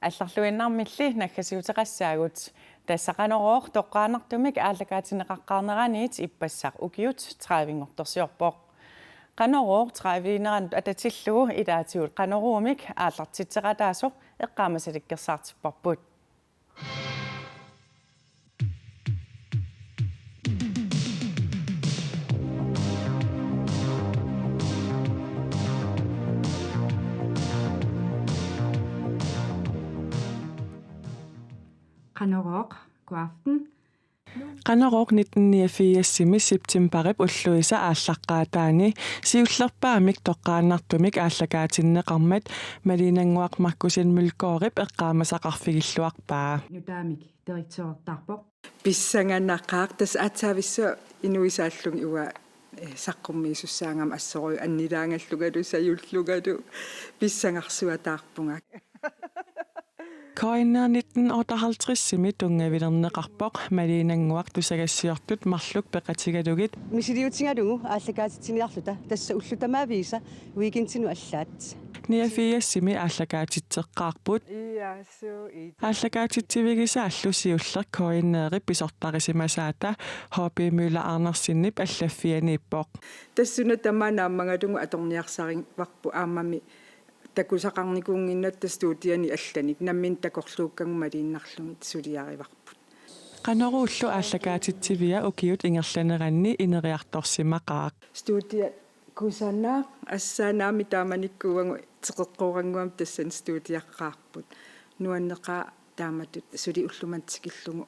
алларлуиннармилли наггасиутеқассаагут тассақанероор тоққаанартумик ааллакаатинеқаққарнераниит иппассақ укиут траавингорторсиорпоқ qanoroq travliineranut atatilluu ilaatigut qanorumik aallartitseqataasuq eqqaamasalikkersaartipparput qanoroq god aften. qanoroq 1984 septemberip ulluisa ааllaqqaataani siullerpaamik toqqaannartumik aallakaatinneqarmat malinanguaqmarkusin mulkoorip eqqaamasaqarfigilluarpaa Nutaamik direktortarpoq pissangannaqqaaq tas atsaavissa inuisaallung iwa saqqummiisussaangam assoru annilaangallugalu sayullugalu pissangarsuataarpunga Koina 1958 tungavilerneqarpoq malinanguaq tusagassiortut marluk peqatigalugit misiliutingalugu aallakaatitsiniarluta tassa ullutamaavisa weekendtinu allaat 94 ааллакаатитсеққарпут ааллакаатитсивигиса аллусиуллер коиннеери писортарисимасаата хобби мюла арнерсиннип аллаффианииппоқ тассуна тамаанааммангалугу аторниарсарин варпу аамами такусақарникуунгиннат тастуутиани алланик наммин такорлууккагу малииннарлугит сулиариварпут qanорууллу ааллакаатитсивиа укиут ингерланеранни инериарторсимақаақ студия кусанаа ассаанаами тааманиккуугангу теқеққорангуам тассан студиаққарпут нуаннеқаа тааматут сули уллумантикиллугу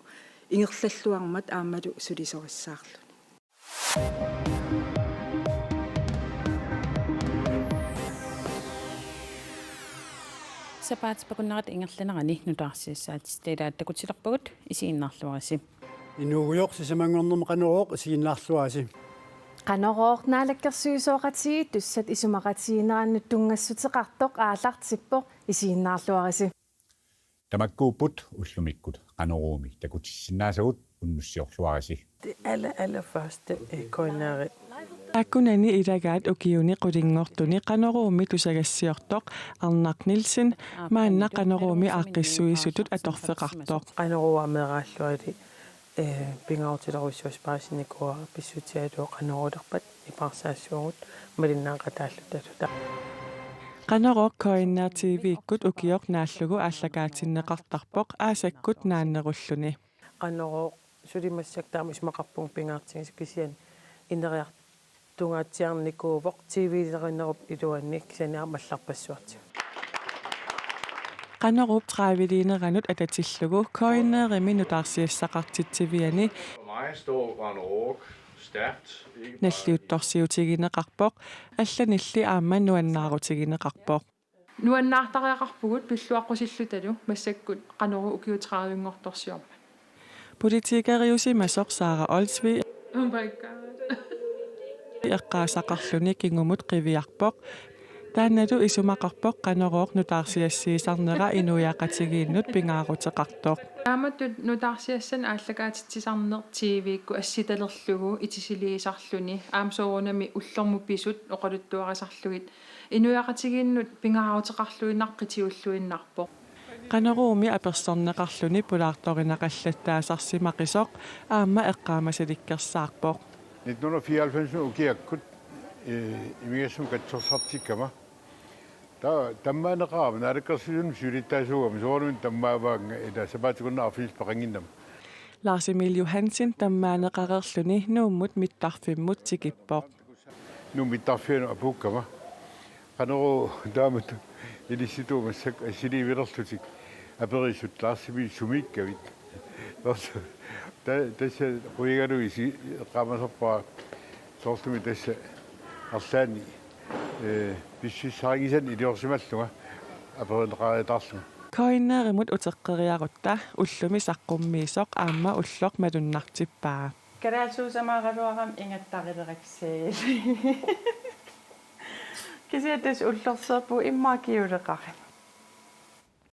ингерллаллуармат аамалу сулисориссаарлуни сапаатипакуннарат ингерланерани нутаарсиассаатистеилаат такутилерпагут исииннаарлуараси инуугуйорсисамангорнерма qanoroq исииннаарлуаси qanoroq naalakkersuusooqati tussat isumaqatiinerannu tungassutеqartoq aallartippoq isiinnaarluarisi tamakkuuput ullumikkut qanoruumi takutissinaasagут unnussiorluarisi allerførste koinari аккунани илагаат укиуни qulingortuni qanoruumi tusagassiortoq арнарнилсин маанна qanoruumi aaqqissuisutut atorfeqartoq qanoruameeraалluari pingautileruissuaspaasinikuа pissutialuu qanorulerpat iparsaassuugut malinnaaqataallutalluta qanoroq koinner tv ikkut ukior naallugu ааллакаатиннеқартарпоq аасаккут нааннеруlluni qanoruq sulimassaktaama ismaqarpung pingaartigis kisian ineriart tungaatiarnikuuvoq tv-lerinnerup iluannik saniarmallarpassuarti qanorup traviliineranut atatillugu koinneerimi nutaarsiassaqartitsiviani mig står qanoruq stærkt nalliuttorsiutigineqarpoq алланилли аама нуаннаарутигинеқарпоq нуаннаартариақарпугут пиллуаққусиллуталу массаккут qanoru ukiutraavingortorsiorma politikeriusi masor Sara Olsvi oh my god eqqaasaqarluni kingumut qiviarpoq таанналу исумақарпоқ qanoroq nutaarsiassiisarnera inuiaqatigiinnut pingaaruteqartoq тааматтут нутаарсиассан ааллакаатитсисарнер тивикку асситалерлугу итисилиисарлуни аамсоорунами уллорму писут оқалуттуарасарлугит инуиақатигииннут пингаарутеқарлуиннаққитиуллуиннарпоқ qanoruumi аперсорнеқарлуни пулаартаринақаллаттаасарсимақисоқ аама эққаамасаликкерсаарпоқ 1994 ukiakkut имигасум катсорсартиккама таммаанеқарама налаккерсилун сулиттаасуугам соорнун таммааваанга ида сапаатикунна арфис пақангиннам Lars Emil Johansen таммаанеқарерлуни нууммут миттарфиммут тикиппоқ нумиттарфиану апуккама qanoro таамат илиситуумассак асиливилерлутик аперисут Lars Emil сумиккавит тасса қуигалуиси эққаамасерпаа соортуми тасса арлаани биссисаагисан илиорсималлуга аперинеқариатарлуга koinneerimut uteqqeriarutta ullumi saqqummiisoq aamma ulloq malunnartippaa karaasuusamaagaluaram ingattarileraksaali kisiatas ullerserpu immaa kiuleqari